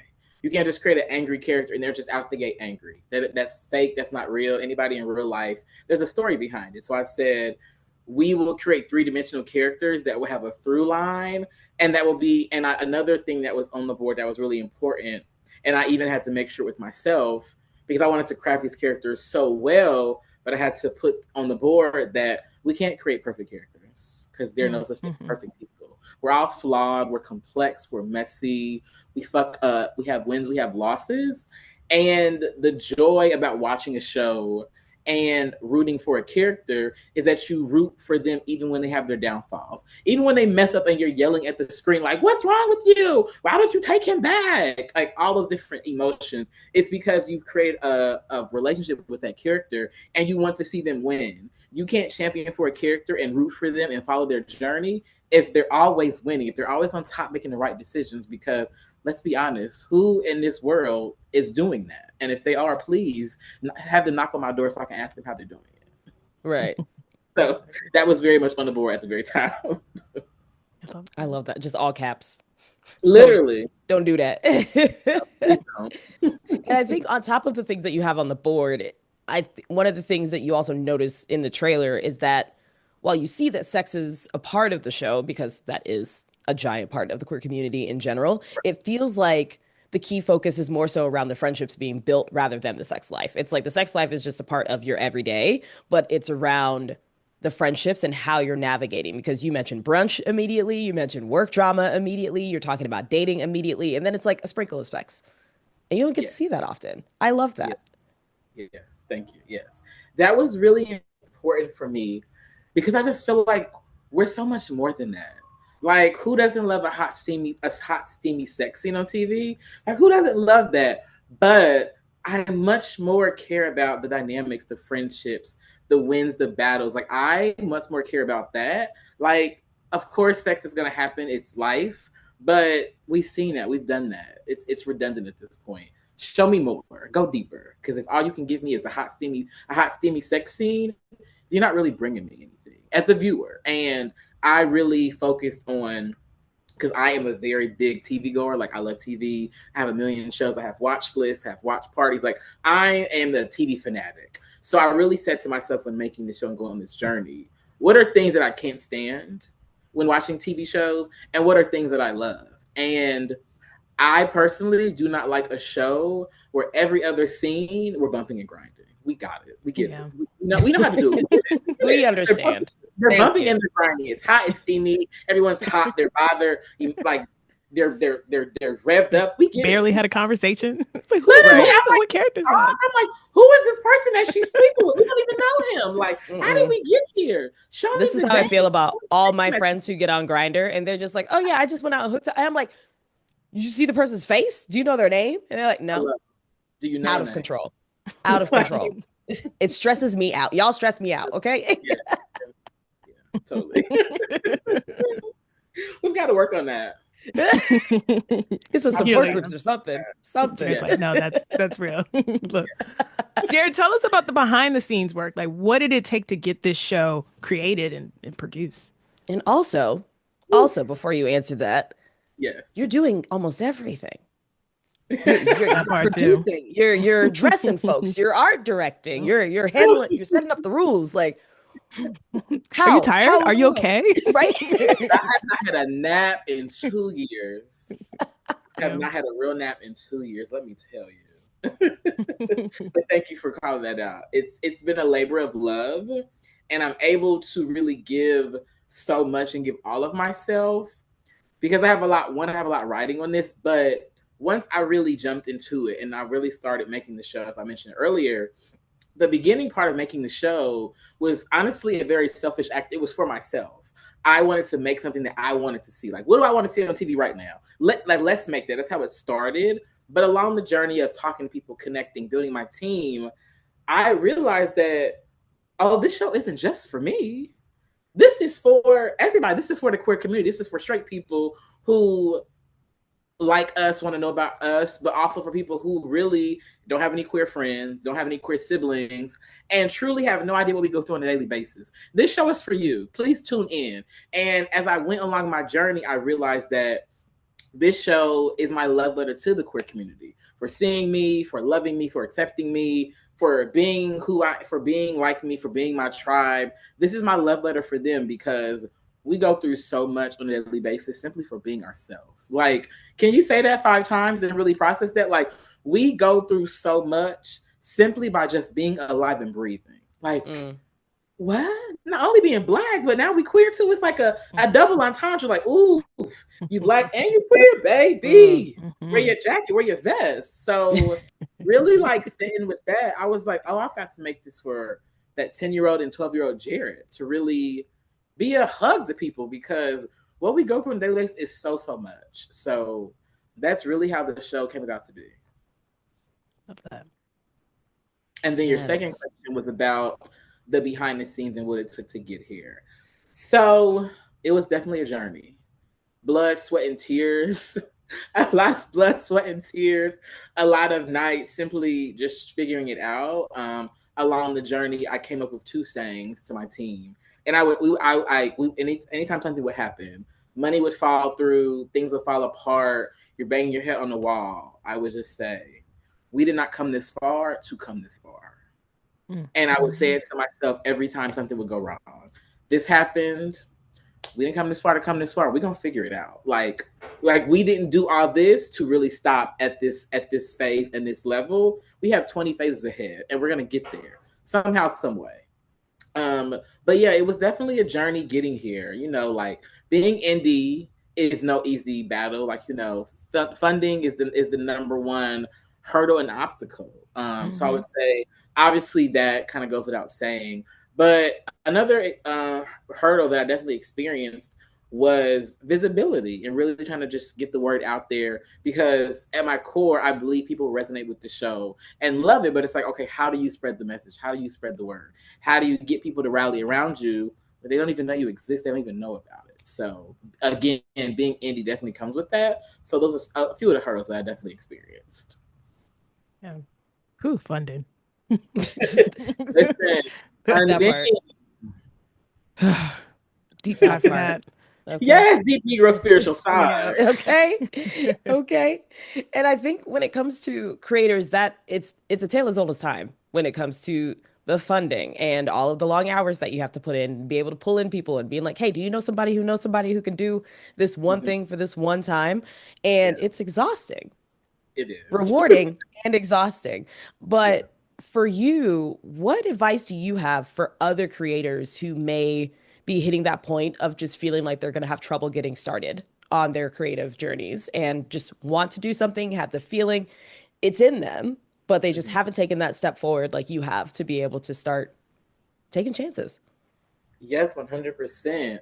You can't just create an angry character and they're just out the gate angry. That's fake. That's not real. Anybody in real life, there's a story behind it. So I said, we will create three-dimensional characters that will have a through line. And that will be, another thing that was on the board that was really important. And I even had to make sure with myself, because I wanted to craft these characters so well, but I had to put on the board that we can't create perfect characters because there are no such thing as perfect people. We're all flawed, we're complex, we're messy, we fuck up, we have wins, we have losses. And the joy about watching a show and rooting for a character is that you root for them even when they have their downfalls. Even when they mess up and you're yelling at the screen like, what's wrong with you? Why would you take him back? Like all those different emotions. It's because you've created a relationship with that character and you want to see them win. You can't champion for a character and root for them and follow their journey if they're always winning, if they're always on top making the right decisions, because let's be honest, who in this world is doing that? And if they are, please have them knock on my door so I can ask them how they're doing it.
Right.
So that was very much on the board at the very time.
I love that. Just all caps.
Literally.
Don't do that.
Don't.
And I think on top of the things that you have on the board, one of the things that you also notice in the trailer is that while you see that sex is a part of the show, because that is a giant part of the queer community in general, it feels like the key focus is more so around the friendships being built rather than the sex life. It's like the sex life is just a part of your everyday, but it's around the friendships and how you're navigating, because you mentioned brunch immediately, you mentioned work drama immediately, you're talking about dating immediately, and then it's like a sprinkle of sex. And you don't get to see that often. I love that.
Yes, thank you. Yes. That was really important for me because I just feel like we're so much more than that. Like, who doesn't love a hot, steamy sex scene on TV? Like, who doesn't love that? But I much more care about the dynamics, the friendships, the wins, the battles. Like, I much more care about that. Like, of course, sex is going to happen. It's life. But we've seen that. We've done that. It's redundant at this point. Show me more. Go deeper. Because if all you can give me is a hot, steamy sex scene, you're not really bringing me anything as a viewer. And I really focused on, because I am a very big TV goer. Like, I love TV. I have a million shows. I have watch lists, have watch parties. Like, I am a TV fanatic. So I really said to myself when making the show and going on this journey, what are things that I can't stand when watching TV shows? And what are things that I love? And I personally do not like a show where every other scene we're bumping and grinding. We got it. We get it. We know how to do it.
We understand.
They're bumping and they're grinding. It's hot and steamy. Everyone's hot. They're bothered. Like they're revved up. We get
barely
it.
had a conversation. It's like,
what
characters?
I'm like, who is this person that she's sleeping with? We don't even know him. Like, how did we get here?
This is how I feel about all my friends who get on Grindr, and they're just like, oh yeah, I just went out and hooked up. And I'm like, you see the person's face? Do you know their name? And they're like, no.
Do you know?
Out of control. Out of control. It stresses me out. Y'all stress me out, okay?
Yeah, totally. We've got to work on that.
Get some support groups or something. Something.
Like, no, that's real. Look, Jared, tell us about the behind the scenes work. Like, what did it take to get this show created and produced?
And also, before you answer that,
yes,
you're doing almost everything. You're producing, you're dressing folks, you're art directing, you're handling, you're setting up the rules. Like,
are you tired? Are you okay?
Right?
I have not had a nap in 2 years. I have not had a real nap in 2 years. Let me tell you. But thank you for calling that out. It's been a labor of love, and I'm able to really give so much and give all of myself because I have a lot riding on this, but once I really jumped into it and I really started making the show, as I mentioned earlier, the beginning part of making the show was honestly a very selfish act. It was for myself. I wanted to make something that I wanted to see. Like, what do I want to see on TV right now? Let's make that. That's how it started. But along the journey of talking to people, connecting, building my team, I realized that, oh, this show isn't just for me. This is for everybody. This is for the queer community. This is for straight people who like us, want to know about us, but also for people who really don't have any queer friends, don't have any queer siblings, and truly have no idea what we go through on a daily basis. This show is for you. Please tune in. And as I went along my journey, I realized that this show is my love letter to the queer community, for seeing me, for loving me, for accepting me, for being for being like me, for being my tribe. This is my love letter for them because we go through so much on a daily basis simply for being ourselves. Like, can you say that 5 times and really process that? Like, we go through so much simply by just being alive and breathing. Like, what? Not only being Black, but now we queer too. It's like a double entendre. Like, ooh, you Black and you queer, baby. Wear your jacket, wear your vest. So really like sitting with that, I was like, oh, I've got to make this for that 10-year-old and 12-year-old Jared to really be a hug to people, because what we go through in daily life is so much. So that's really how the show came about to be.
Love that.
And then your second question was about the behind the scenes and what it took to get here. So it was definitely a journey. Blood, sweat, and tears. A lot of blood, sweat, and tears. A lot of nights simply just figuring it out. Along the journey, I came up with 2 sayings to my team. And anytime something would happen, money would fall through, things would fall apart, you're banging your head on the wall, I would just say, we did not come this far to come this far. And I would say it to myself every time something would go wrong. This happened. We didn't come this far to come this far. We're gonna figure it out. Like we didn't do all this to really stop at this phase and this level. We have 20 phases ahead, and we're gonna get there somehow, some way. But yeah, it was definitely a journey getting here. You know, like being indie is no easy battle. Like, you know, funding is the number one hurdle and obstacle. So I would say, obviously, that kind of goes without saying. But another hurdle that I definitely experienced was visibility and really trying to just get the word out there, because at my core, I believe people resonate with the show and love it. But it's like, okay, how do you spread the message? How do you spread the word? How do you get people to rally around you, but they don't even know you exist? They don't even know about it. So again, being indie definitely comes with that. So those are a few of the hurdles that I definitely experienced.
Yeah. Who funded?
Listen,
that part. Deep dive for that.
Okay.
Yes, deep Negro spiritual side.
Okay. Okay. And I think when it comes to creators, that it's a tale as old as time when it comes to the funding and all of the long hours that you have to put in, be able to pull in people and being like, hey, do you know somebody who knows somebody who can do this one thing for this one time? And it's exhausting.
It is.
Rewarding and exhausting. But for you, what advice do you have for other creators who may be hitting that point of just feeling like they're going to have trouble getting started on their creative journeys and just want to do something, have the feeling it's in them, but they just haven't taken that step forward like you have to be able to start taking chances?
Yes, 100%.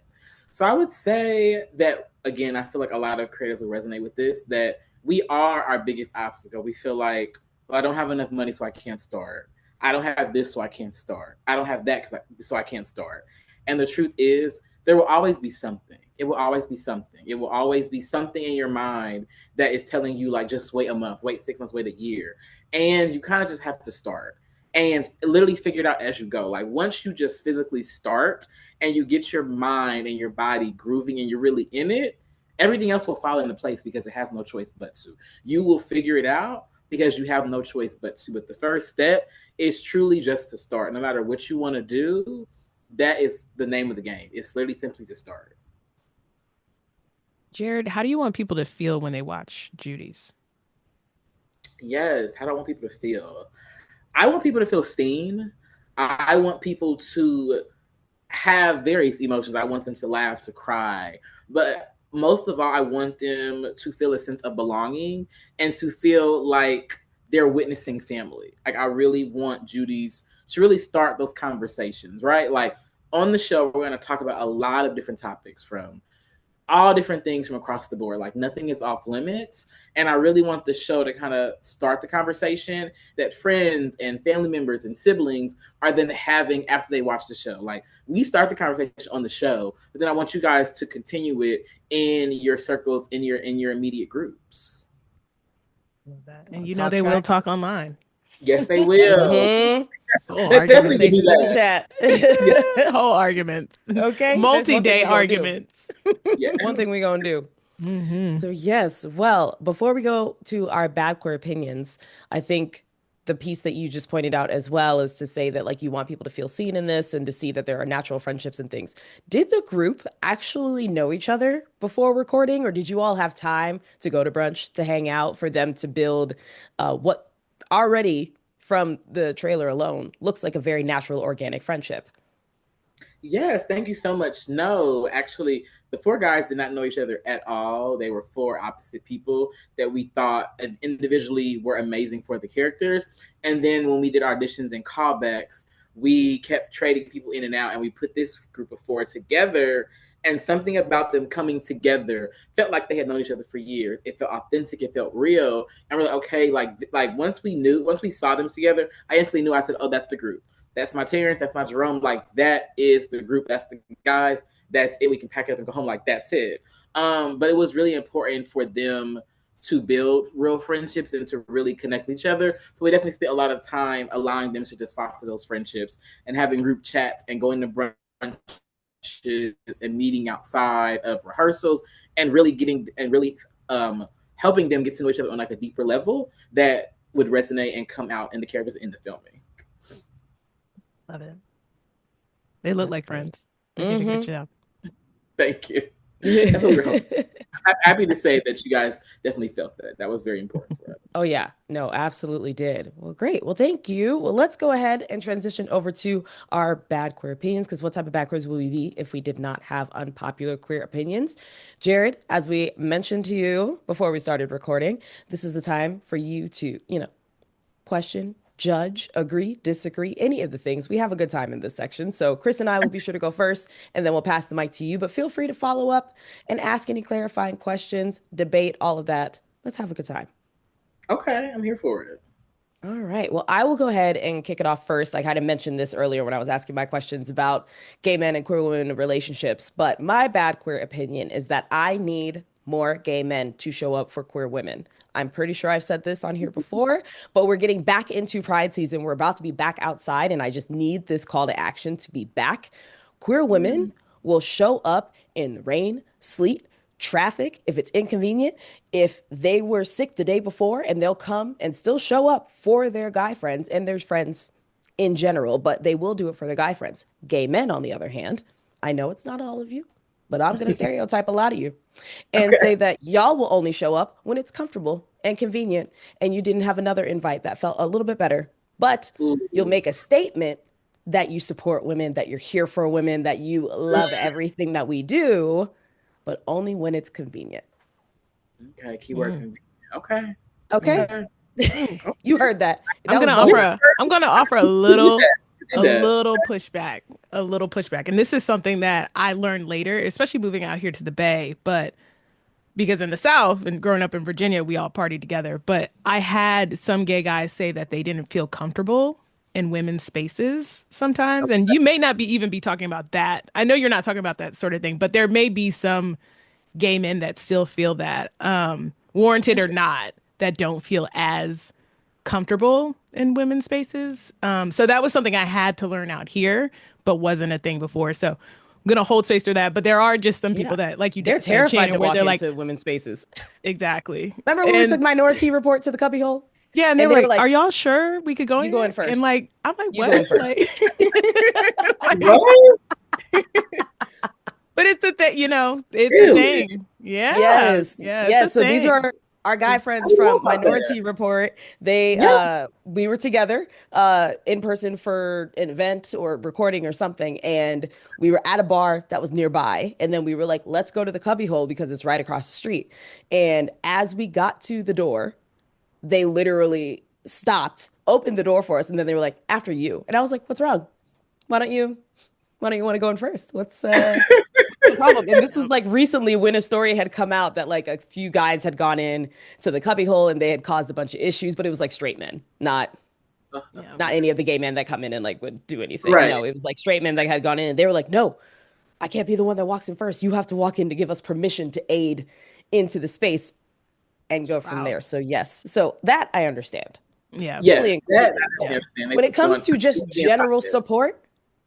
So I would say that, again, I feel like a lot of creators will resonate with this, that we are our biggest obstacle. We feel like, well, I don't have enough money, so I can't start. I don't have this, so I can't start. I don't have that, so I can't start. And the truth is, there will always be something. It will always be something. It will always be something in your mind that is telling you, like, just wait a month, wait 6 months, wait a year. And you kind of just have to start and literally figure it out as you go. Like, once you just physically start and you get your mind and your body grooving and you're really in it, everything else will fall into place because it has no choice but to. You will figure it out because you have no choice but to. But the first step is truly just to start. No matter what you want to do, that is the name of the game. It's literally simply to start.
Jared, how do you want people to feel when they watch JUDYS?
Yes, how do I want people to feel? I want people to feel seen. I want people to have various emotions. I want them to laugh, to cry. But most of all, I want them to feel a sense of belonging and to feel like they're witnessing family. Like, I really want JUDYS to really start those conversations, right? Like, on the show, we're going to talk about a lot of different topics from all different things from across the board. Like, nothing is off limits. And I really want the show to kind of start the conversation that friends and family members and siblings are then having after they watch the show. Like, we start the conversation on the show, but then I want you guys to continue it in your circles, in your immediate groups.
And you know they will talk online.
Yes, they will.
Whole arguments in the chat. Whole arguments.
Okay.
Multi-day arguments.
Yeah. One thing we're going to do. So yes, well, before we go to our bad queer opinions, I think the piece that you just pointed out as well is to say that, like, you want people to feel seen in this and to see that there are natural friendships and things. Did the group actually know each other before recording, or did you all have time to go to brunch, to hang out, for them to build what already from the trailer alone looks like a very natural, organic friendship.
Yes, thank you so much. No, actually, the four guys did not know each other at all. They were four opposite people that we thought individually were amazing for the characters. And then when we did auditions and callbacks, we kept trading people in and out, and we put this group of four together. And something about them coming together felt like they had known each other for years. It felt authentic. It felt real. And we're like, okay, like once we saw them together, I instantly knew. I said, oh, that's the group. That's my Terrence. That's my Jerome. Like, that is the group. That's the guys. That's it. We can pack it up and go home. Like, that's it. But it was really important for them to build real friendships and to really connect with each other. So we definitely spent a lot of time allowing them to just foster those friendships and having group chats and going to brunches and meeting outside of rehearsals and really helping them get to know each other on like a deeper level that would resonate and come out in the characters in the filming.
Love it. They look like friends. They did a good job.
Thank you. That's what we're hoping. I'm happy to say that you guys definitely felt that. That was very important for us.
Oh, yeah. No, absolutely did. Well, great. Well, thank you. Well, let's go ahead and transition over to our bad queer opinions, because what type of bad queers would we be if we did not have unpopular queer opinions? Jared, as we mentioned to you before we started recording, this is the time for you to, question, judge, agree, disagree, any of the things. We have a good time in this section. So Kris and I will be sure to go first, and then we'll pass the mic to you. But feel free to follow up and ask any clarifying questions, debate, all of that. Let's have a good time.
Okay, I'm here for it.
All right. Well, I will go ahead and kick it off first. I kind of mentioned this earlier when I was asking my questions about gay men and queer women relationships. But my bad queer opinion is that I need more gay men to show up for queer women. I'm pretty sure I've said this on here before, but we're getting back into Pride season. We're about to be back outside, and I just need this call to action to be back. Queer women will show up in rain, sleet, traffic, if it's inconvenient, if they were sick the day before, and they'll come and still show up for their guy friends and their friends in general, but they will do it for their guy friends. Gay men, on the other hand, I know it's not all of you, but I'm going to stereotype a lot of you and say that y'all will only show up when it's comfortable and convenient and you didn't have another invite that felt a little bit better. But you'll make a statement that you support women, that you're here for women, that you love everything that we do, but only when it's convenient.
Okay, keyword convenient. Okay.
Okay. You heard that.
I'm gonna offer a little pushback. And this is something that I learned later, especially moving out here to the Bay, but because in the South and growing up in Virginia, we all partied together. But I had some gay guys say that they didn't feel comfortable in women's spaces sometimes. And you may not even be talking about that. I know you're not talking about that sort of thing, but there may be some gay men that still feel that, warranted or not, that don't feel as comfortable in women's spaces. So that was something I had to learn out here, but wasn't a thing before. So I'm going to hold space for that. But there are just some people that, like you
they're terrified to walk
like,
into women's spaces.
Exactly.
Remember when we took Minority Report to the cubbyhole?
Yeah, and they were like, are y'all sure we could go in?
You go in first.
And like, I'm like,
you
what?
Go in first.
But it's the thing, it's a thing. Yeah.
Yes. So these are our guy friends from Minority Report. They we were together in person for an event or recording or something, and we were at a bar that was nearby, and then we were like, let's go to the cubbyhole because it's right across the street. And as we got to the door, they literally stopped, opened the door for us, and then they were like, after you. And I was like, what's wrong? Why don't you want to go in first? What's the problem? And this was like recently when a story had come out that like a few guys had gone in to the cubbyhole and they had caused a bunch of issues, but it was like straight men, not any of the gay men that come in and like would do anything. Right. No, it was like straight men that had gone in and they were like, no, I can't be the one that walks in first. You have to walk in to give us permission to aid into the space and go from there. So yes. So that I understand.
Yeah.
Really that I understand. When it comes to just general support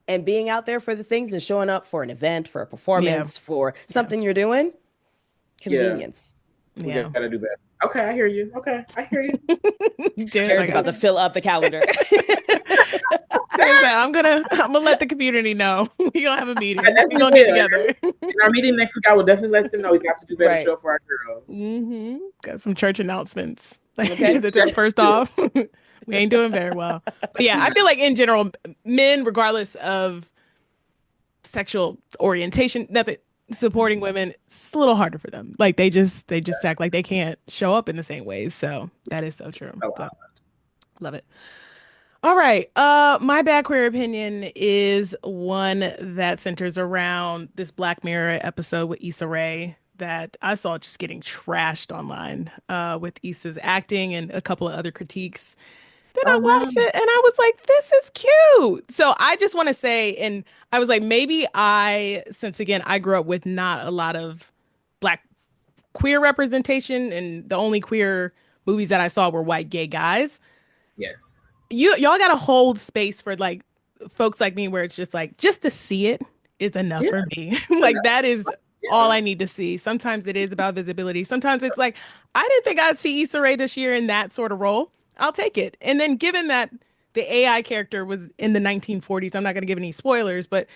and being out there for the things and showing up for an event, for a performance, for something you're doing, convenience.
We gotta do better. Okay, I hear you. Okay, I hear you.
Jared's about to fill up the calendar.
I'm gonna let the community know. We're gonna have a meeting. We're gonna get together.
In our meeting next week, I will definitely let them know we got to do better show for our girls.
Got some church announcements. Okay, that's first off. We ain't doing very well. But yeah, I feel like in general, men, regardless of sexual orientation, nothing supporting women, it's a little harder for them. Like they just act like they can't show up in the same ways. So that is so true. So, love it. All right. My bad queer opinion is one that centers around this Black Mirror episode with Issa Rae that I saw just getting trashed online with Issa's acting and a couple of other critiques. Then I watched it and I was like, this is cute. So I just want to say, and I was like, maybe since again, I grew up with not a lot of Black queer representation, and the only queer movies that I saw were white gay guys.
Yes.
Y'all got to hold space for like folks like me where it's just like, just to see it is enough for me. Like that is all I need to see. Sometimes it is about visibility. Sometimes it's like, I didn't think I'd see Issa Rae this year in that sort of role. I'll take it. And then given that the AI character was in the 1940s, I'm not going to give any spoilers, but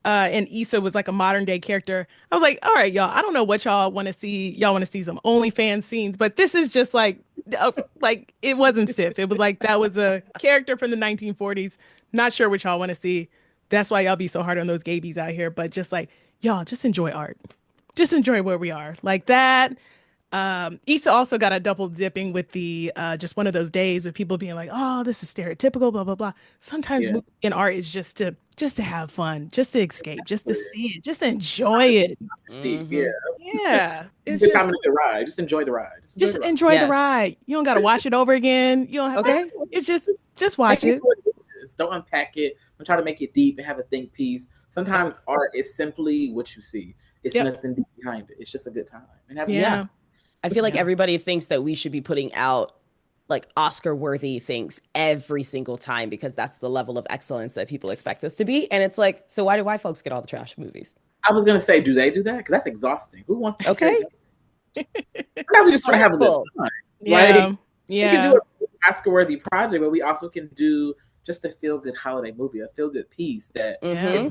and Issa was like a modern day character. I was like, all right, y'all, I don't know what y'all want to see. Y'all want to see some OnlyFans scenes, but this is just like it wasn't stiff. It was like that was a character from the 1940s. Not sure what y'all want to see. That's why y'all be so hard on those gabies out here. But just like, y'all, just enjoy art. Just enjoy where we are. Like that. Issa also got a double dipping with the just one of those days with people being like, oh, this is stereotypical, blah, blah, blah. Sometimes movie and art is just to have fun, just to escape, just to see it, just to enjoy it. Yeah. It's just
the ride. Just enjoy the ride.
Just enjoy the ride. You don't got to watch it over again. You don't have to. It's just watch it.
Don't unpack it. Don't try to make it deep and have a think piece. Sometimes art is simply what you see. It's nothing deep behind it. It's just a good time. And have fun.
I feel like everybody thinks that we should be putting out like Oscar-worthy things every single time because that's the level of excellence that people expect us to be. And it's like, so why do white folks get all the trash movies?
I was gonna say, do they do that? Because that's exhausting. Who wants to?
Okay.
We just want to have a good time.
Yeah.
We can do an Oscar-worthy project, but we also can do just a feel-good holiday movie, a feel-good piece that it's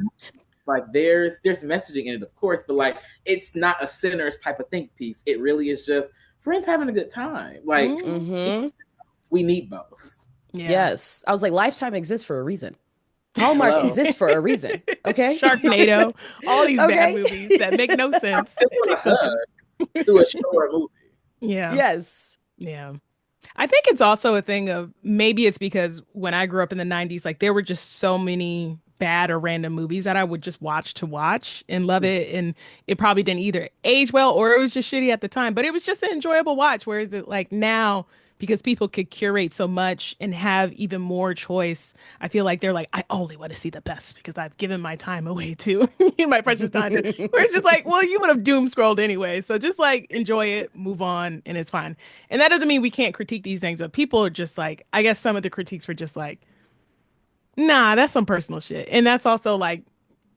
like there's messaging in it, of course, but like it's not a sinners type of think piece. It really is just friends having a good time. Like we need both.
Yes. I was like, Lifetime exists for a reason. Hallmark exists for a reason. Okay.
Sharknado, all these bad movies that make no sense.
Do a show or a movie.
Yeah.
Yes.
Yeah. I think it's also a thing of maybe it's because when I grew up in the 90s, like there were just so many bad or random movies that I would just watch and love it. And it probably didn't either age well or it was just shitty at the time, but it was just an enjoyable watch. Whereas it like now, because people could curate so much and have even more choice, I feel like they're like, I only want to see the best because I've given my time away to my precious time. Where it's just like, well, you would have doom scrolled anyway. So just like enjoy it, move on, and it's fine. And that doesn't mean we can't critique these things, but people are just like, I guess some of the critiques were just like, nah, that's some personal shit. And that's also like,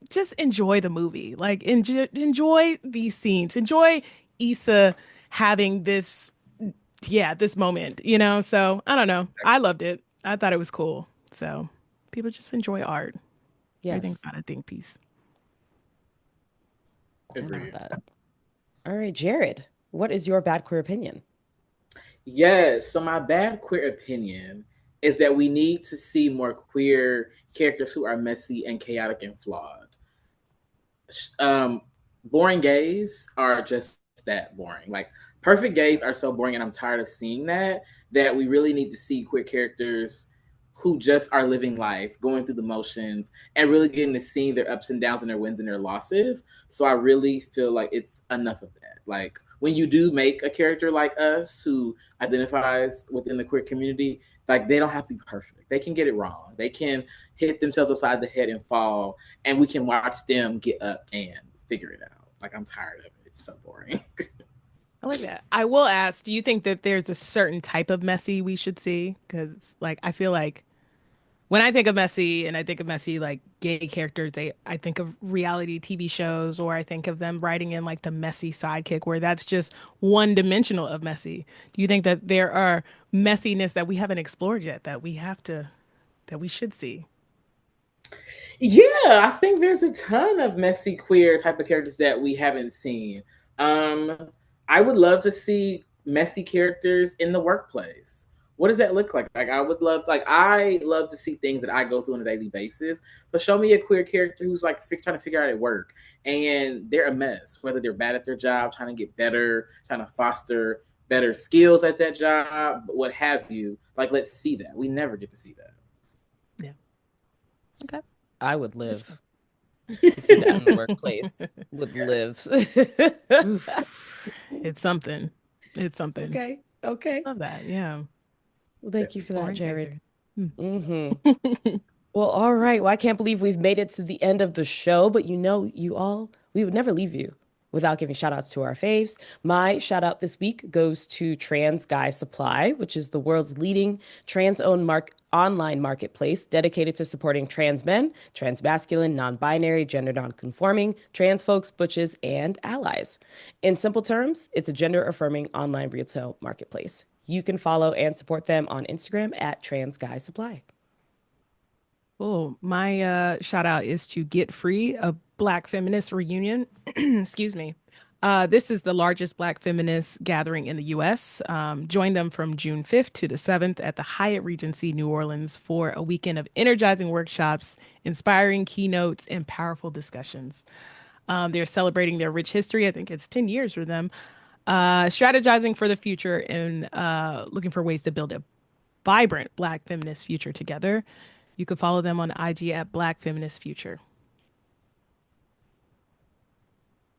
just enjoy the movie. Like enjoy these scenes. Enjoy Issa having this moment, you know? So I don't know. I loved it. I thought it was cool. So people just enjoy art.
Yes.
Everything's not a think piece.
I love that. All right, Jared, what is your bad queer opinion?
Yes. So my bad queer opinion is that we need to see more queer characters who are messy and chaotic and flawed. Boring gays are just that boring. Like perfect gays are so boring, and I'm tired of seeing that we really need to see queer characters who just are living life, going through the motions, and really getting to see their ups and downs and their wins and their losses. So I really feel like it's enough of that. Like when you do make a character like us who identifies within the queer community, like they don't have to be perfect. They can get it wrong. They can hit themselves upside the head and fall, and we can watch them get up and figure it out. Like I'm tired of it. It's so boring.
I like that. I will ask, do you think that there's a certain type of messy we should see? Because like I feel like when I think of messy and I think of messy like gay characters, I think of reality TV shows, or I think of them writing in like the messy sidekick where that's just one dimensional of messy. Do you think that there are messiness that we haven't explored yet that we should see?
Yeah, I think there's a ton of messy queer type of characters that we haven't seen. I would love to see messy characters in the workplace what does that look like? Like, I love to see things that I go through on a daily basis. But show me a queer character who's like trying to figure out at work, and they're a mess, whether they're bad at their job, trying to get better, trying to foster better skills at that job, what have you. Like, let's see that. We never get to see that.
Yeah. Okay.
I would live to see that in the workplace. Would live.
It's something. It's something.
Okay.
Love that. Yeah.
Well, thank you for that, Jared.
Mm-hmm.
Well, all right. Well, I can't believe we've made it to the end of the show, but we would never leave you without giving shout outs to our faves. My shout out this week goes to Trans Guy Supply, which is the world's leading trans-owned online marketplace dedicated to supporting trans men, trans masculine, non-binary, gender non-conforming, trans folks, butches, and allies. In simple terms, it's a gender-affirming online retail marketplace. You can follow and support them on Instagram at Trans Guy Supply.
Oh, my shout out is to Get Free, a Black Feminist Reunion. Excuse me. This is the largest Black feminist gathering in the U.S. Join them from June 5th to the 7th at the Hyatt Regency New Orleans for a weekend of energizing workshops, inspiring keynotes, and powerful discussions. They're celebrating their rich history. I think it's 10 years for them. Strategizing for the future and looking for ways to build a vibrant Black feminist future together. You can follow them on IG at Black Feminist Future.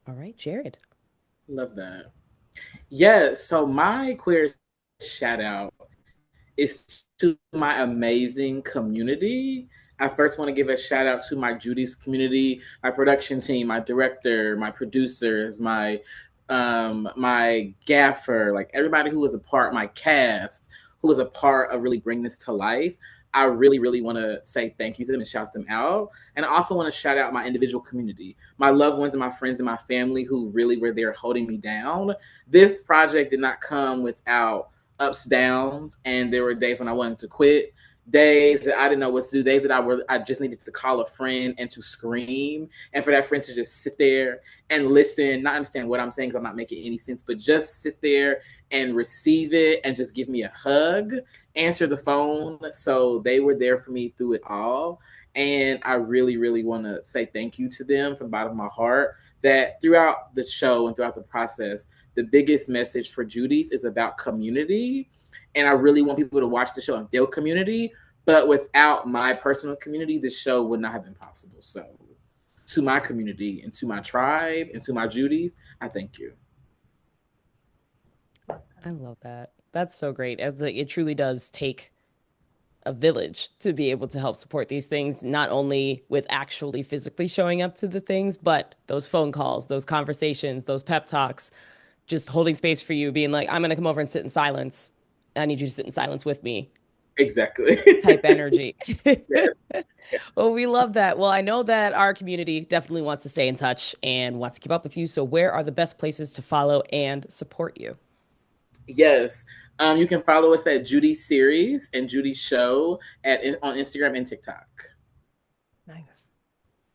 All right, Jared.
Love that. Yeah, so my queer shout out is to my amazing community. I first want to give a shout out to my JUDYS community, my production team, my director, my producers, my gaffer, like everybody who was a part, my cast, who was a part of really bringing this to life. I really, really want to say thank you to them and shout them out. And I also want to shout out my individual community, my loved ones and my friends and my family who really were there holding me down. This project did not come without ups, downs, and there were days when I wanted to quit, days that I didn't know what to do, days that I just needed to call a friend and to scream, and for that friend to just sit there and listen, not understand what I'm saying because I'm not making any sense, but just sit there and receive it and just give me a hug, answer the phone. So they were there for me through it all. And I really, really want to say thank you to them from the bottom of my heart, that throughout the show and throughout the process, the biggest message for JUDYS is about community. And I really want people to watch the show and feel community. But without my personal community, this show would not have been possible. So to my community and to my tribe and to my JUDYS, I thank you.
I love that. That's so great. It truly does take a village to be able to help support these things, not only with actually physically showing up to the things, but those phone calls, those conversations, those pep talks, just holding space for you, being like, I'm going to come over and sit in silence. I need you to sit in silence with me.
Exactly.
Type energy. Well, we love that. Well, I know that our community definitely wants to stay in touch and wants to keep up with you. So where are the best places to follow and support you?
Yes. You can follow us at JUDYS Series and JUDYS Show on Instagram and TikTok.
Nice.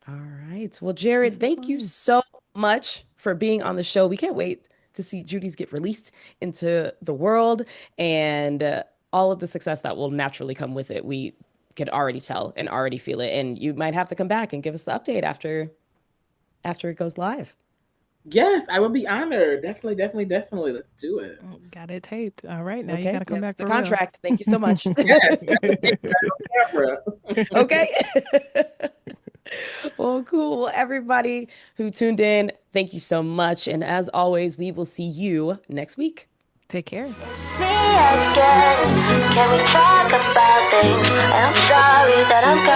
All right. Well, Jared, thank you so much for being on the show. We can't wait to see JUDYS get released into the world and all of the success that will naturally come with it. We could already tell and already feel it. And you might have to come back and give us the update after it goes live.
Yes, I would be honored. Definitely. Let's do it.
Got it taped. All right. Now
Okay.
you got to come back
the
for
contract.
real.
Thank you so much. Okay. Well, cool. Well, everybody who tuned in, thank you so much. And as always, we will see you next week.
Take care.
Me again. Can we talk about things? I'm sorry that I'm